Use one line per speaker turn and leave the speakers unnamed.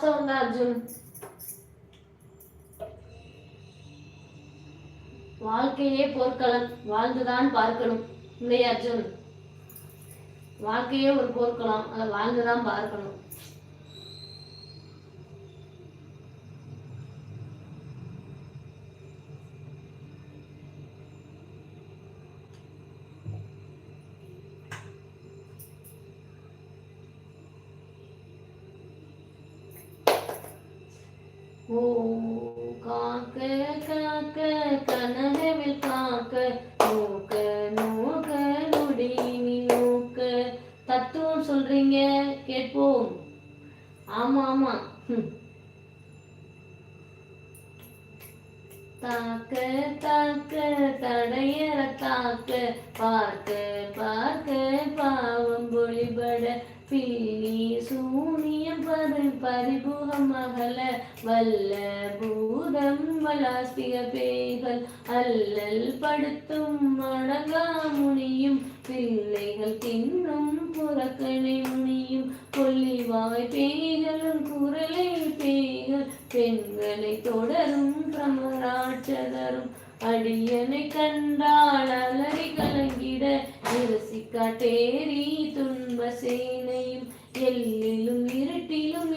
வாஸ்தவம் தான் அர்ஜுன். வாழ்க்கையே போர்க்களம், வாழ்ந்துதான் பார்க்கணும் இல்லையா அர்ஜுன்? வாழ்க்கையே ஒரு போர்க்களம், அதை வாழ்ந்துதான் பார்க்கணும். ஓ காக்க காக்க கனவில் காக்க நோக்க நோக்க நொடி நோக்க. தத்துவம் சொல்றீங்க, கேட்போம். ஆமா ஆமா. தாக்க தாக்க தடையற தாக்க பார்க்க பார்க்க பாவம் பொழிபட பில்லி சூனியம் பரிபுகம் அகல வல்ல பூதம் வலாஸ்திக பேய்கள் அல்லல் படுத்தும் அடங்கா முனியும் பிள்ளைகள் தின்னும் புறக்கணை முனியும் கொல்லிவாய் பேய்களும் குரலை பேய்கள் பெண்களை தொடரும் பிரமராட்சதரும் அடியனை கண்டால் அலறி கலங்கிட இரசி காட்டேரி துன்ப சேனையும் எல்லிலும் இருட்டிலும்